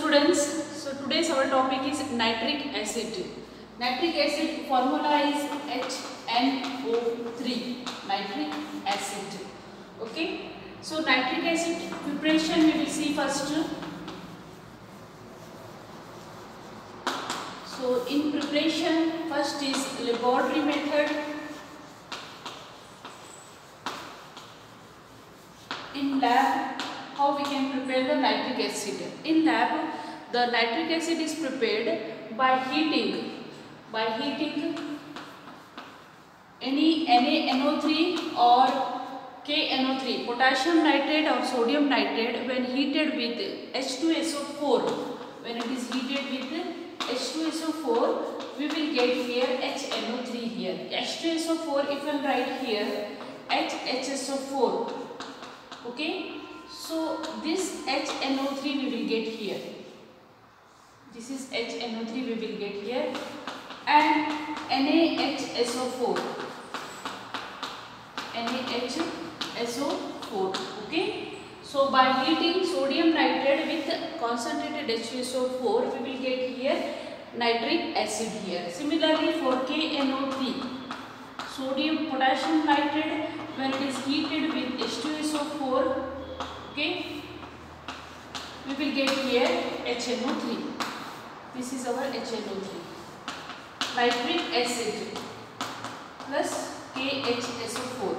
students, so today's our topic is nitric acid. Nitric acid formula is HNO3. Nitric acid. Okay. So nitric acid preparation we will see first. So in preparation, first is laboratory method. In lab, how we can prepare the nitric acid? In lab, the nitric acid is prepared by heating any NaNO3 or KNO3, potassium nitrate or sodium nitrate. When heated with H2SO4, when it is heated with H2SO4, we will get here HNO3 here. H2SO4, if I write here HHSO4, okay. So this HNO3 we will get here. This is HNO3 we will get here, and NaHSO4. NaHSO4. Okay. So by heating sodium nitrate with concentrated H2SO4, we will get here nitric acid here. Similarly for KNO3, sodium potassium nitrate, when it is heated with H2SO4, okay, we will get here HNO3. This is our HNO3. Nitric acid plus KHSO4.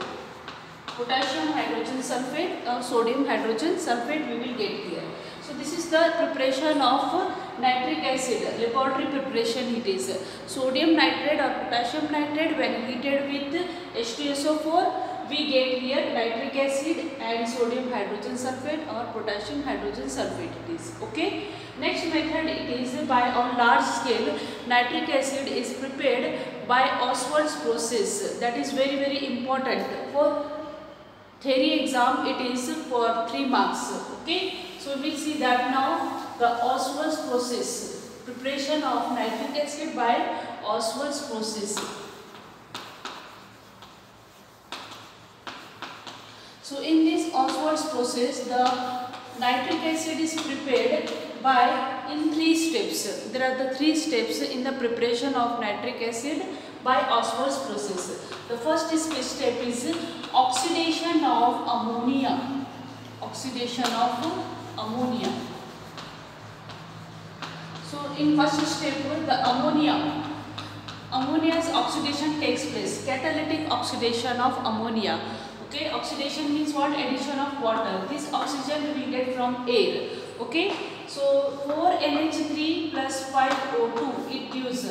Potassium hydrogen sulfate or sodium hydrogen sulfate we will get here. So this is the preparation of nitric acid. Laboratory preparation it is. Sodium nitrate or potassium nitrate, when heated with H2SO4, we get here nitric acid and sodium hydrogen sulfate or potassium hydrogen sulfate it is. Okay. Next method it is by on large scale. Nitric acid is prepared by Ostwald's process. That is very important. For theory exam it is for 3 marks. Okay. So we will see that now, the Ostwald's process, preparation of nitric acid by Ostwald's process. So in this Ostwald's process, the nitric acid is prepared by in 3 steps. There are the 3 steps in the preparation of nitric acid by Ostwald's process. The first step is oxidation of ammonia. Oxidation of ammonia. So in first step, the ammonia's oxidation takes place. Catalytic oxidation of ammonia. Okay, oxidation means what? Addition of water. This oxygen we will get from air. Okay, so 4NH3 plus 5O2 it gives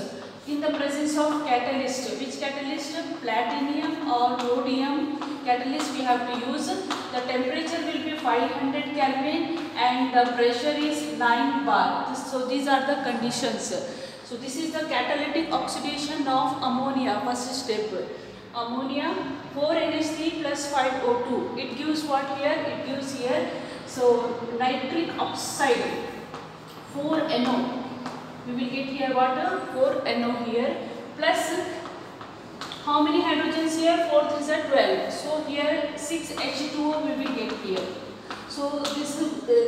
in the presence of catalyst. Which catalyst? Platinum or rhodium catalyst we have to use. The temperature will be 500 Kelvin and the pressure is 9 bar. So these are the conditions. So this is the catalytic oxidation of ammonia, first step. Ammonia 4NH3 plus 5O2. It gives what here? It gives here. So nitric oxide 4NO. We will get here water 4NO here plus how many hydrogens here? 4 3s are 12. So here 6H2O we will get here. So this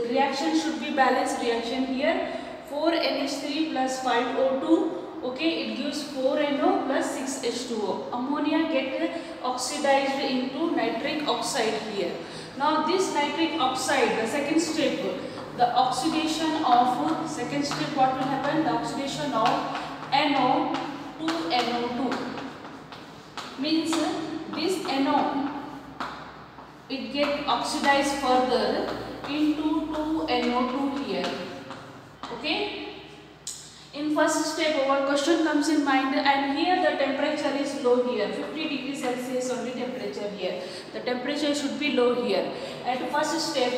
reaction should be balanced reaction here. 4NH3 plus 5O2. Okay, it gives 4NO plus 6H2O. Ammonia get oxidized into nitric oxide here. Now this nitric oxide, the second step, the oxidation of, second step what will happen? The oxidation of NO to NO2. Means this NO, it get oxidized further into 2NO2 here. Okay. In first step our question comes in mind, and here the temperature is low here, 50 degrees Celsius only temperature here. The temperature should be low here. At first step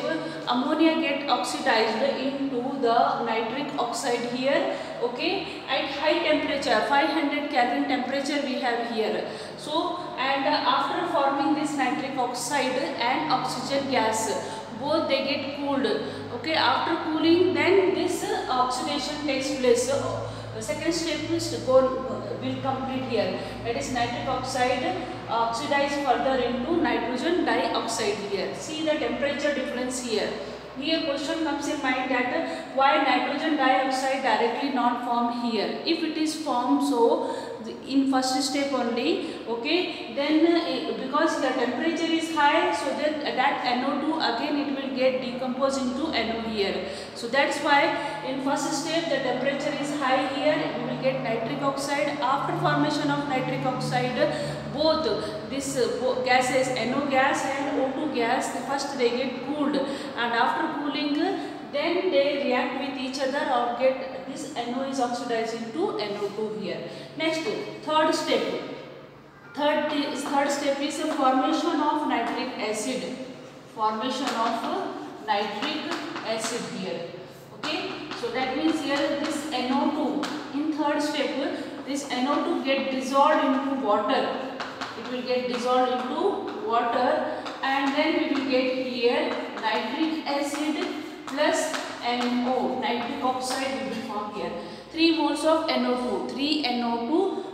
ammonia get oxidized into the nitric oxide here. Okay, at high temperature 500 Kelvin temperature we have here. So and after forming this nitric oxide and oxygen gas, both they get cooled. Okay, after cooling then this oxidation takes place. The second step will complete here. That is nitric oxide oxidize further into nitrogen dioxide here. See the temperature difference here. Here question comes in mind that why nitrogen dioxide directly not formed here. If it is formed so in first step only, okay, then because the temperature is high, so that NO2 again it will get decomposed into NO here. So that's why in first step the temperature is high here, we will get nitric oxide. After formation of nitric oxide, both this gases, NO gas and O2 gas, first they get cooled, and after cooling then they react with each other or get this NO is oxidized into NO2 here. Next, third step. Third step is a formation of nitric acid. Formation of nitric acid here. Okay, so that means here this NO2 in third step, this NO2 get dissolved into water. It will get dissolved into water, and then we will get here nitric acid plus NO, nitric oxide will be formed here. 3 moles of NO2, 3 NO2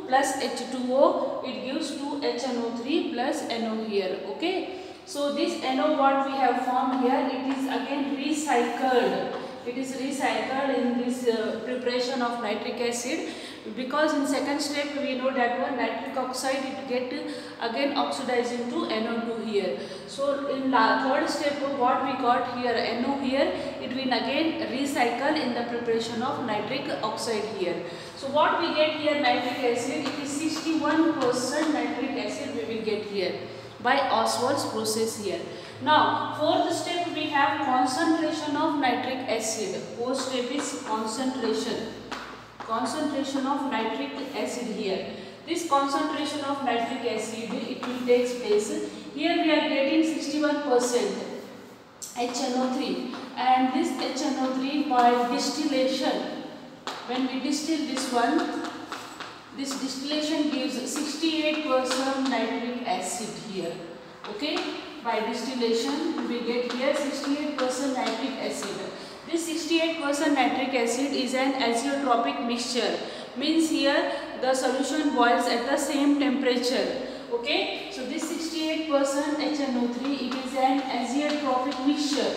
plus H2O, it gives 2 HNO3 plus NO here. Okay, so this NO what we have formed here, it is again recycled. It is recycled in this preparation of nitric acid, because in second step we know that one nitric oxide it get again oxidized into NO2 here. So in third step what we got here NO here, it will again recycle in the preparation of nitric oxide here. So what we get here nitric acid, it is 61% nitric acid we will get here by Ostwald's process here. Now fourth step we have concentration of nitric acid. Fourth step is concentration of nitric acid here. This concentration of nitric acid it will take place. Here we are getting 61% HNO3, and this HNO3 by distillation, when we distill this one, this distillation gives 68% nitric acid here. Okay, by distillation we get here 68% nitric acid. This 68% nitric acid is an azeotropic mixture, means here the solution boils at the same temperature. Okay, so this 68% HNO3 it is an azeotropic mixture.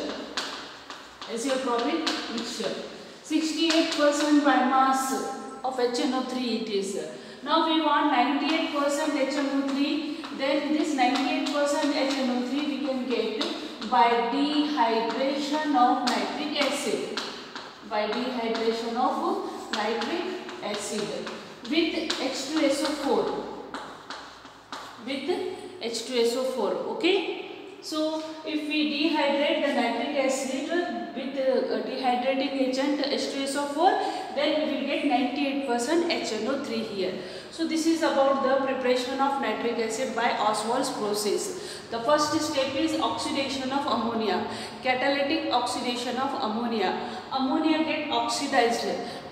68% by mass of HNO3 it is. Now we want 98% HNO3, then this 98% HNO3 we can get by dehydration of nitric acid. By dehydration of nitric acid with H2SO4. With H2SO4. Okay. So if we dehydrate the nitric acid with dehydrating agent H2SO4, then we will get 98% HNO3 here. So this is about the preparation of nitric acid by Ostwald's process. The first step is oxidation of ammonia, catalytic oxidation of ammonia. Ammonia get oxidized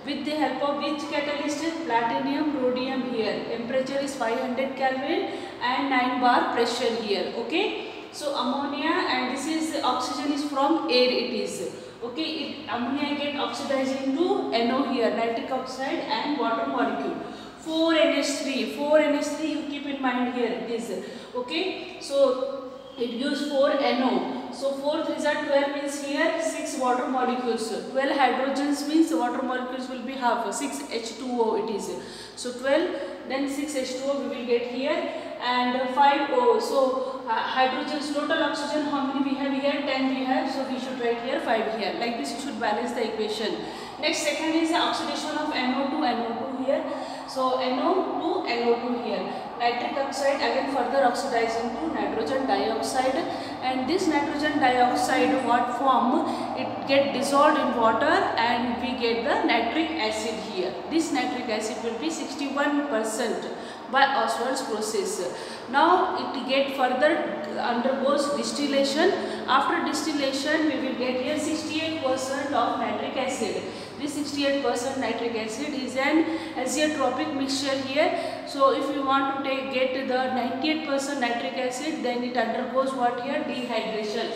with the help of which catalyst? Platinum, rhodium here. Temperature is 500 Kelvin and 9 bar pressure here. Okay. So ammonia, and this is oxygen is from air it is. Okay, ammonia get oxidized into NO here, nitric oxide and water molecule. 4NH3, 4NH3 you keep in mind here it is. Okay, so it gives 4NO. So 4 3 are 12 means here 6 water molecules. 12 hydrogens means water molecules will be half, 6 H2O it is. So 12, then 6 H2O we will get here, and 5 O. So hydrogens, total oxygen how many we have here? 10 we have, so we should write here 5 here. Like this you should balance the equation. Next, second is the oxidation of NO to NO2 here. So NO to NO2 here. Nitric oxide again further oxidized into nitrogen dioxide, and this nitrogen dioxide what form? It get dissolved in water and we get the nitric acid here. This nitric acid will be 61% by Ostwald's process. Now it get further undergoes distillation. After distillation we will get here 68% of nitric acid. This 68% nitric acid is an azeotropic mixture here. So if you want to get the 98% nitric acid, then it undergoes what here? Dehydration.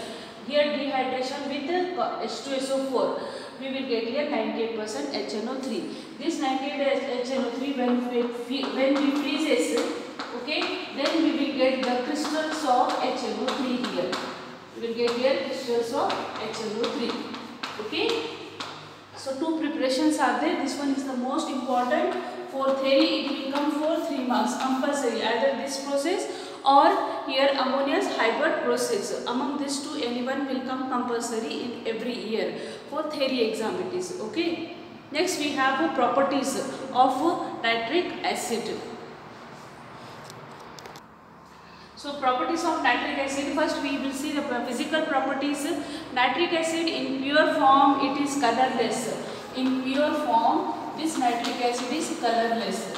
Here dehydration with H2SO4. We will get here 98% HNO3. This 98 HNO3 when we freezes, okay, then we will get the crystals of HNO3 here. You will get here crystals of HNO3. Okay. So two preparations are there. This one is the most important. For theory it will come for 3 marks compulsory. Either this process or here ammonia's Haber process. Among these two, anyone will come compulsory in every year. For theory exam it is. Okay. Next we have properties of nitric acid. So properties of nitric acid, first we will see the physical properties. Nitric acid in pure form it is colorless. In pure form this nitric acid is colorless.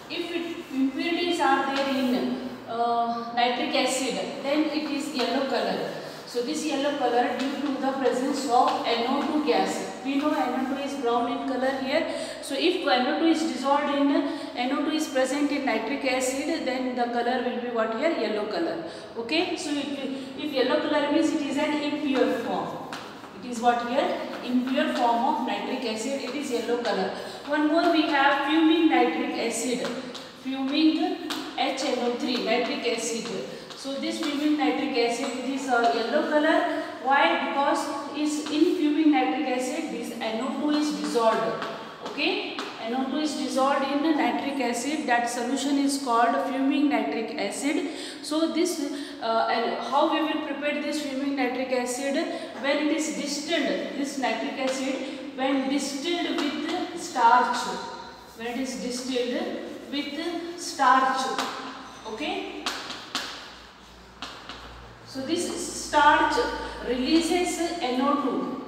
If impurities are there in nitric acid, then it is yellow color. So this yellow color due to the presence of NO2 gas. We know NO2 is brown in color here. So if NO2 is dissolved in NO2 is present in nitric acid, then the color will be what here? Yellow color. Okay. So if yellow color means it is an impure form. It is what here? Impure form of nitric acid. It is yellow color. One more we have fuming nitric acid. Fuming HNO3 nitric acid. So this fuming nitric acid it is a yellow color. Why? Because is in fuming nitric acid this NO2 is dissolved. Okay, NO2 is dissolved in nitric acid. That solution is called fuming nitric acid. So this how we will prepare this fuming nitric acid? When it is distilled, this nitric acid when distilled with starch. When it is distilled with starch. Okay. So this starch releases NO2.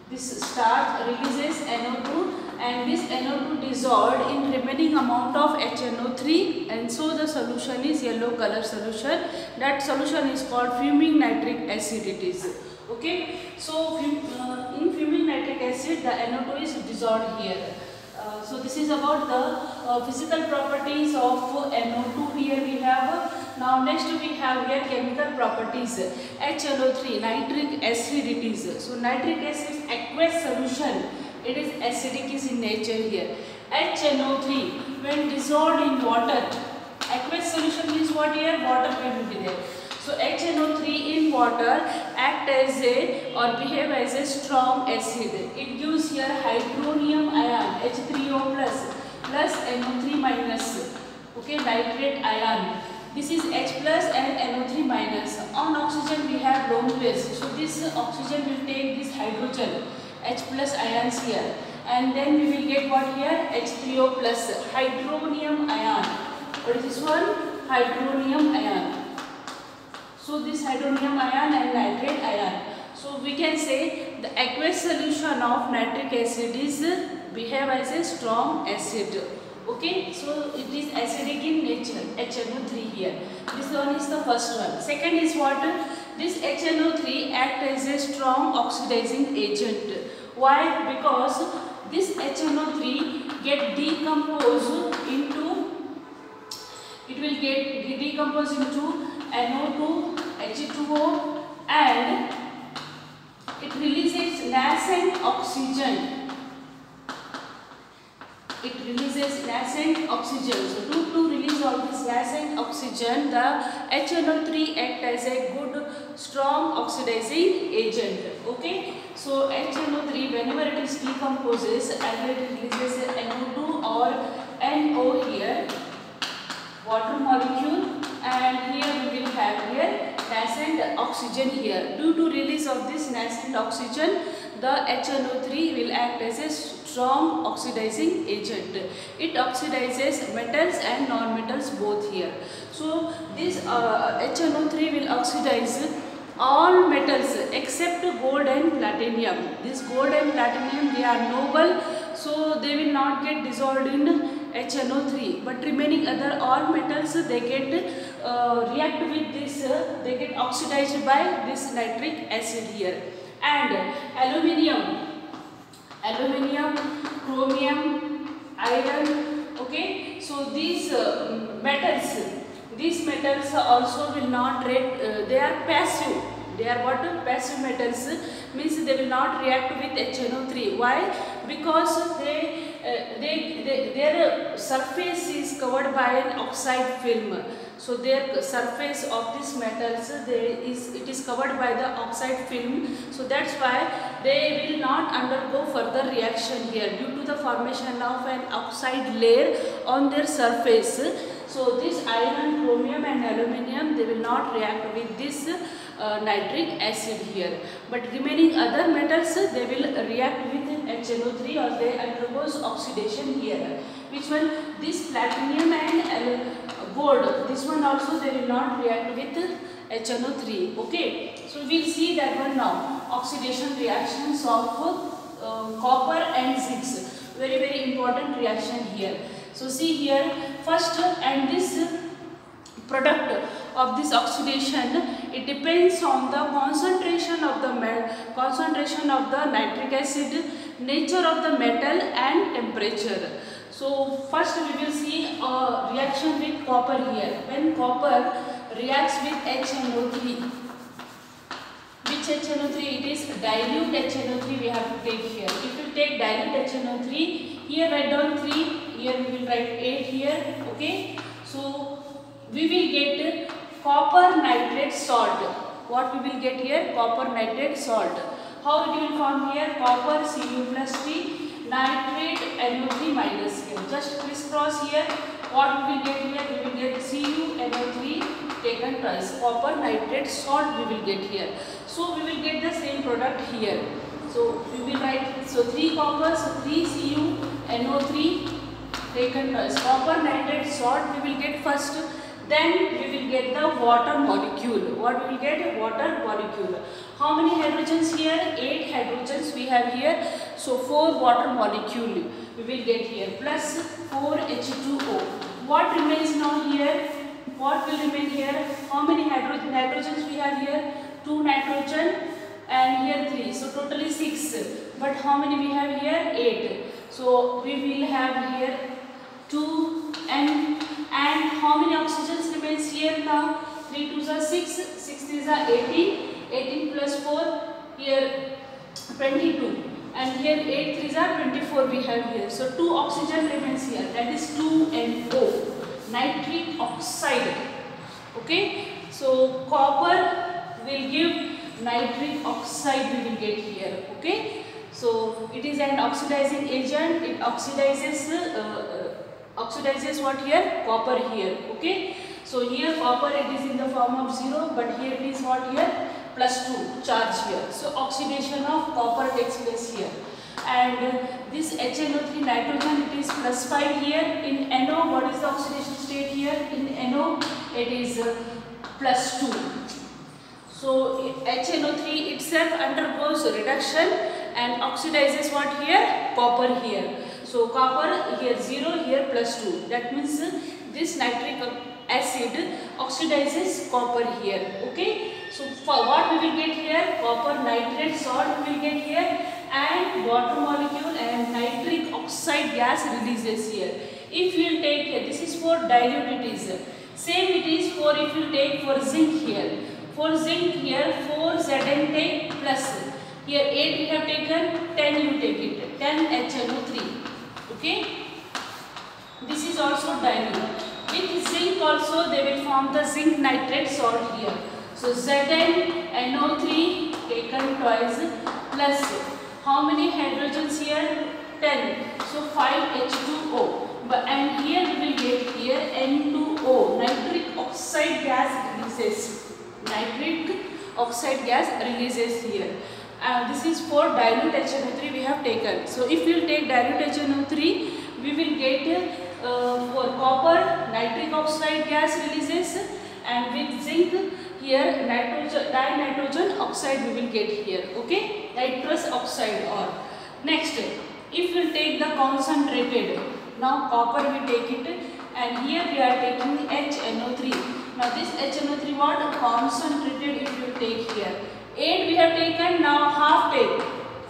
This starch releases NO2 and this NO2 dissolved in remaining amount of HNO3 and so the solution is yellow color solution. That solution is called fuming nitric acid it is. Okay. So in fuming nitric acid the NO2 is dissolved here. So this is about the physical properties of NO2 here we have. Now next we have here chemical properties. HNO3 nitric acid it is. So nitric acid is aqueous solution. It is acidic is in nature here. HNO3 when dissolved in water. Aqueous solution means what here? Water can be there. So HNO3 in water act as a or behave as a strong acid. It gives here hydronium ion H3O plus NO3 minus. Okay, nitrate ion. This is H plus and NO3 minus. On oxygen we have lone place. So this oxygen will take this hydrogen H plus ions here. And then we will get what here? H3O plus hydronium ion. What is this one? Hydronium ion. So this hydronium ion and nitrate ion. So we can say the aqueous solution of nitric acid is behave as a strong acid. Okay, so it is acidic in nature, HNO3 here. This one is the first one. Second is what? This HNO3 act as a strong oxidizing agent. Why? Because this HNO3 get decomposed into, it will get decomposed into NO2, H2O and it releases nascent oxygen. It releases nascent oxygen. So due to release of this nascent oxygen, the HNO3 act as a good strong oxidizing agent. Okay. So HNO3 whenever it is decomposes, either it releases NO2 or NO here, water molecule, and here we will have here nascent oxygen here. Due to release of this nascent oxygen, the HNO3 will act as a strong oxidizing agent. It oxidizes metals and non-metals both here. So this HNO3 will oxidize all metals except gold and platinum. This gold and platinum they are noble, so they will not get dissolved in HNO3. But remaining other all metals they get react with this, they get oxidized by this nitric acid here. And aluminium, chromium, iron. Okay, so these metals also will not react. They are passive. They are what? Passive metals, means they will not react with HNO3. Why? Because their surface is covered by an oxide film. So their surface of these metals, it is covered by the oxide film. So that's why they will not undergo further reaction here due to the formation of an oxide layer on their surface. So this iron, chromium and aluminium, they will not react with this nitric acid here. But remaining other metals, they will react with HNO3 or they undergoes oxidation here. Which one? This platinum and gold, this one also they will not react with HNO3. Okay, so we'll see that one now. Oxidation reactions of copper and zinc. Very important reaction here. So see here, first, and this product of this oxidation, it depends on the concentration of the nitric acid, nature of the metal and temperature. So first we will see a reaction with copper here. When copper reacts with HNO3, which HNO3 it is? Dilute HNO3 we have to take here. If you take dilute HNO3, here write down 3, here we will write 8 here. Okay, so we will get copper nitrate salt. What we will get here? Copper nitrate salt. How it will form here? Copper Cu plus 3, nitrate NO3 minus here. Just crisscross here. What we will get here? We will get CuNO3 taken twice. Copper nitrate salt we will get here. So we will get the same product here. So we will write, so 3 copper, so 3 CuNO3 taken twice. Copper nitrate salt we will get first. Then we will get the water molecule. What we will get? Water molecule. How many hydrogens here? 8 hydrogens we have here. So 4 water molecule we will get here plus 4 H2O. What remains now here? What will remain here? How many nitrogens we have here? 2 nitrogen and here 3. So totally 6. But how many we have here? 8. So we will have here 2 and how many oxygens remains here now? 3 2s are 6, 6 3s are 18, 18 plus 4 here 22 and here 8 3s are 24 we have here. So 2 oxygen remains here, that is 2NO, nitric oxide. Okay, so copper will give nitric oxide we will get here. Okay, so it is an oxidizing agent, it oxidizes what here? Copper here. Okay, so here copper it is in the form of 0, but here it is what here? Plus 2 charge here. So oxidation of copper takes place here. And this HNO3 nitrogen, it is plus 5 here. In NO, what is the oxidation state here? In NO, it is plus 2. So HNO3 itself undergoes reduction and oxidizes what here? Copper here. So copper here 0, here plus 2. That means this nitric acid oxidizes copper here. Okay. So for what we will get here? Copper nitrate salt we will get here and water molecule and nitric oxide gas releases here. If you will take here, this is for dilute it is. Same it is for if you take for zinc here. For zinc here 4 Zn take plus. Here 8 we have taken, 10 you take it. 10 HNO3. Okay. This is also dilute. With zinc also they will form the zinc nitrate salt here. So ZnNO3 taken twice plus how many hydrogens here? 10. So 5 H2O. And here we will get here N2O, nitric oxide gas releases. Nitric oxide gas releases here. This is for dilute HNO3 we have taken. So if we will take dilute HNO3, we will get for copper nitric oxide gas releases, and with zinc here dinitrogen oxide we will get here. Okay, nitrous oxide. Or next, if we take the concentrated, now copper we take it and here we are taking HNO3. Now this HNO3 what? Concentrated if you take here. 8 we have taken, now half take.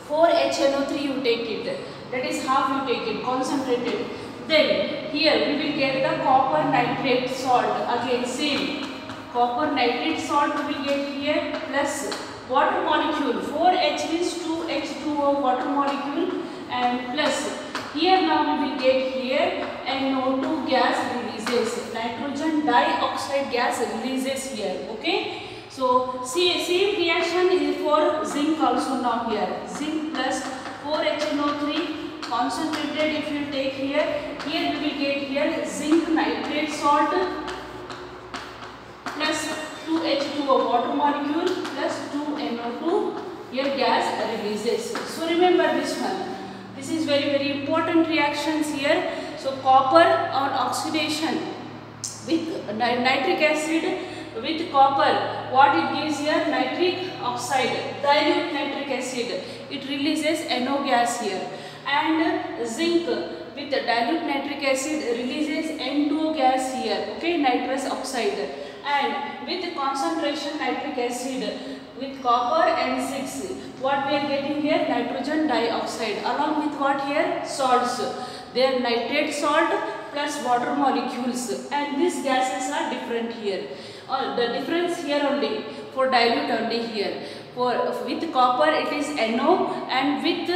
4 HNO3 you take it. That is half you take it, concentrated. Then here we will get the copper nitrate salt. Again same. Copper nitrate salt we will get here plus water molecule. 4H means 2H2O water molecule and plus here now we will get here NO2 gas releases. releases, nitrogen dioxide gas releases here. Okay. So same reaction is for zinc also now here. Zinc plus 4HNO3 concentrated if you take here we will get here zinc nitrate salt plus 2H2O water molecule plus 2NO2 here gas releases. So remember this one. This is very important reactions here. So copper on oxidation with nitric acid with copper, what it gives here? Nitric oxide, dilute nitric acid. It releases NO gas here. And zinc with dilute nitric acid releases N2O gas here. Okay, nitrous oxide. And with concentration nitric acid with copper and 6, what we are getting here? Nitrogen dioxide. Along with what here? Salts. They are nitrate salt plus water molecules, and these gases are different here. The difference here only for dilute only here. For with copper it is NO, and with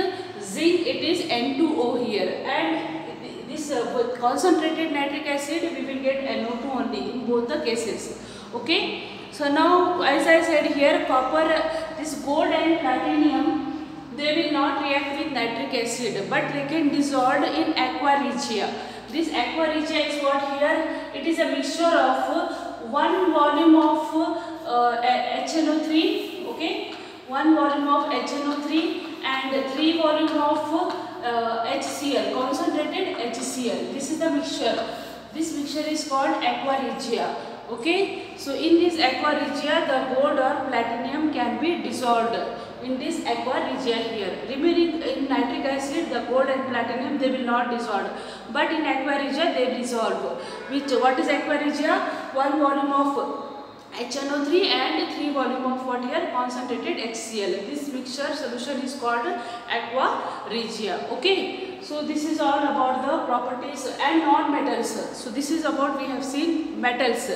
zinc it is N2O here. And this with concentrated nitric acid we will get NO2 only in both the cases. Okay. So now as I said here, copper, this gold and platinum, they will not react with nitric acid, but they can dissolve in aqua regia. This aqua regia is what here? It is a mixture of 1 volume of HNO3, okay, 1 volume of HNO3 and 3 volume of HCl, concentrated HCl. This is the mixture. This mixture is called aqua regia. Okay, so in this aqua regia, the gold or platinum can be dissolved in this aqua regia here. Remaining in nitric acid, the gold and platinum, they will not dissolve, but in aqua regia they dissolve. Which, what is aqua regia? 1 volume of HNO3 and 3 volume of what here? Concentrated HCl. This mixture solution is called aqua regia. Okay, so this is all about the properties and non-metals. So this is about, we have seen metals.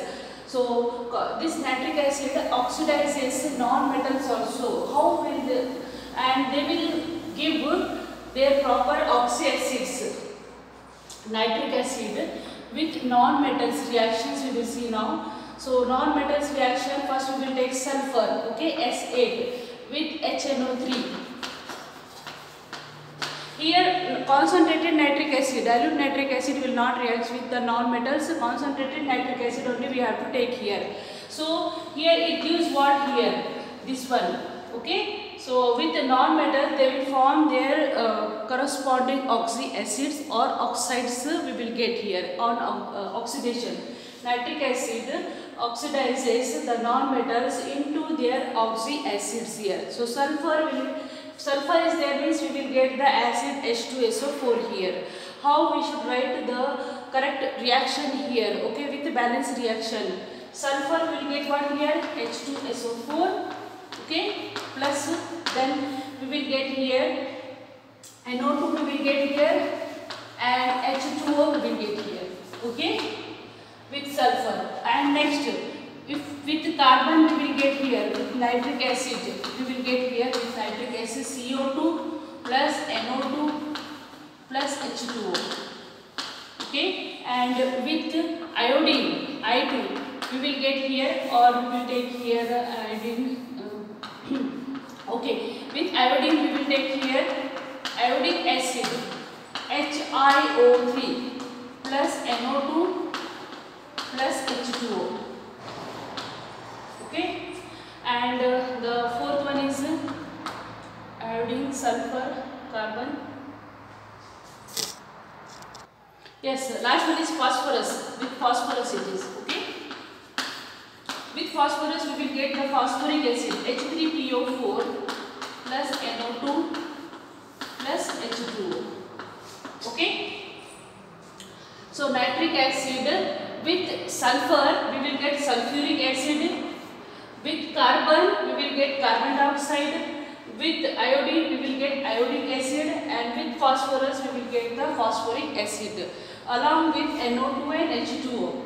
So this nitric acid oxidizes non-metals also. How will they? And they will give their proper oxyacids, nitric acid with non-metals reactions we will see now. So non-metals reaction, first we will take sulfur, okay, S8 with HNO3. Here concentrated nitric acid, dilute nitric acid will not react with the non-metals, concentrated nitric acid only we have to take here. So here it gives what here? This one, okay. So with the non-metal they will form their corresponding oxyacids or oxides we will get here on oxidation. Nitric acid oxidizes the non-metals into their oxyacids here. So sulfur is there, means we will get the acid H2SO4 here. How we should write the correct reaction here? Okay, with the balance reaction, sulfur will get what here? H2SO4, okay, plus then we will get here NO2 we will get here and H2O we will get here, okay, with sulfur. And next, if with carbon we will get here with nitric acid, we will get here with nitric acid CO2 plus NO2 plus H2O, okay. And with iodine, I2, we will get here, or we will take here iodine, okay, with iodine we will take here iodic acid HiO3 plus NO2 plus H2O, okay. And the fourth one is iodine, sulfur, carbon. Yes, last one is phosphorus. With phosphorus it is, okay. With phosphorus we will get the phosphoric acid H3PO4 plus NO2 plus H2O, okay. So nitric acid, with sulfur we will get sulfuric acid, with carbon we will get carbon dioxide, with iodine we will get iodic acid, and with phosphorus we will get the phosphoric acid, along with NO2 and H2O.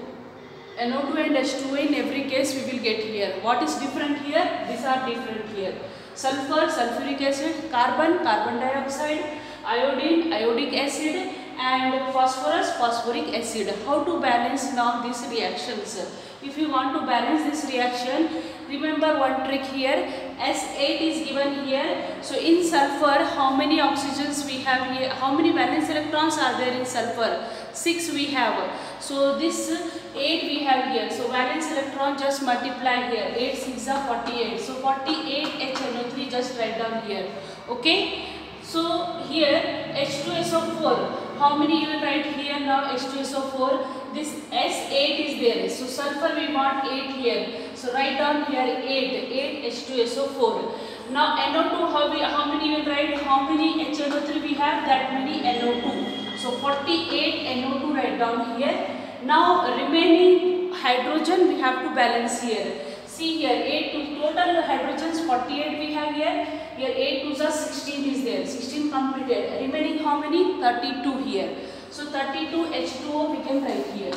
NO2 and H2O in every case we will get here. What is different here? These are different here. Sulfur, sulfuric acid, carbon, carbon dioxide, iodine, iodic acid, and phosphorus, phosphoric acid. How to balance now these reactions? If you want to balance this reaction, remember one trick here. S8 is given here. So in sulfur, how many oxygens we have here? How many valence electrons are there in sulfur? 6 we have. So this 8 we have here. So valence electron just multiply here. 8 6 are 48. So 48 HNO3 just write down here. Okay. So here H2SO4. How many you will write here now? H2SO4. This S8 is there. So sulfur we want 8 here. So write down here 8 H2SO4. Now NO2, how many you will write? How many HNO3 we have? That many NO2. So 48 NO2 write down here. Now remaining hydrogen we have to balance here. See here 8 to total hydrogens 48 we have here. Here 8 to the 16 is there. 16 completed. Remaining how many? 32 here. So 32 H2O we can write here.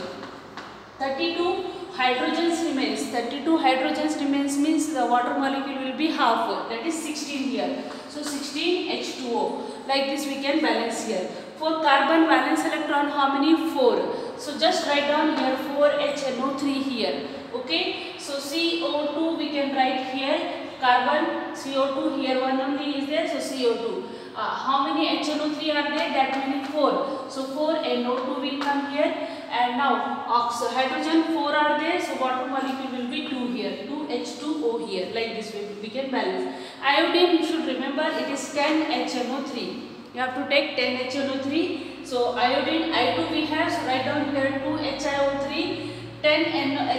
32 hydrogens remains. 32 hydrogens remains means the water molecule will be half. That is 16 here. So 16 H2O. Like this we can balance here. For carbon valence electron how many? 4. So just write down here 4 HNO3 here. Okay. So CO2 we can write here. Carbon, CO2 here one only is there. So CO2. How many HNO3 are there? That many 4. So 4 NO2 will come here. And now hydrogen 4 are there. So water molecule will be 2 here. 2 H2O here. Like this we can balance. Iodine you should remember it is 10 HNO3. You have to take 10 HNO3. So iodine I2 we have. So write down here 2 HiO3. 10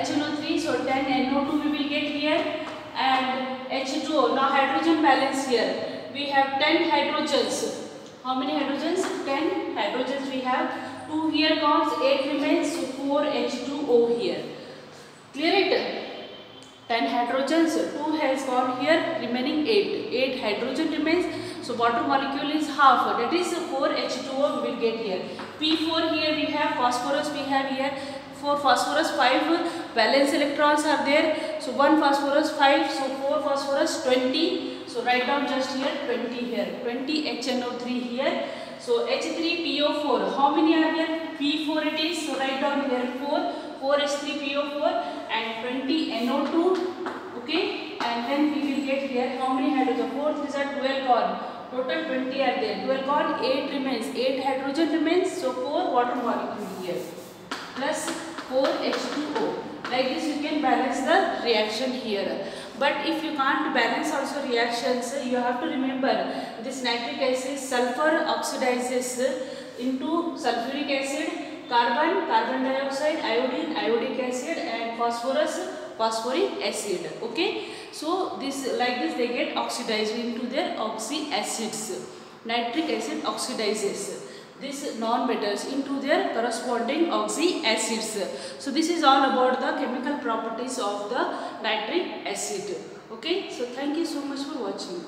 HNO3. So 10 NO2 we will get here. And H2O. Now hydrogen balance here. We have 10 hydrogens. How many hydrogens? 10 hydrogens we have. 2 here comes, 8 remains. So 4 H2O here. Clear it? 10 hydrogens, 2 has gone here, remaining 8. 8 hydrogen remains. So water molecule is half. That is 4 H2O we will get here. P4 here we have, phosphorus we have here. For phosphorus 5 valence electrons are there. So 1 phosphorus 5. So 4 phosphorus 20. So write down just here 20 here. 20 HNO3 here. So H3PO4. How many are there? P4 it is. So write down here 4. 4 H3PO4 and 20 NO2. Okay. And then we will get here how many hydrogen? 4 these are 12 gone. Total 20 are there. 12 gone. 8 remains. 8 hydrogen remains. So 4 water molecule here. Plus 4 H2O. Like this you can balance the reaction here. But if you can't balance also reactions, you have to remember this nitric acid, sulfur oxidizes into sulfuric acid, carbon, carbon dioxide, iodine, iodic acid and phosphorus, phosphoric acid. Okay. So this like this they get oxidized into their oxy acids. Nitric acid oxidizes these non-metals into their corresponding oxy acids. So this is all about the chemical properties of the nitric acid. Okay, so thank you so much for watching.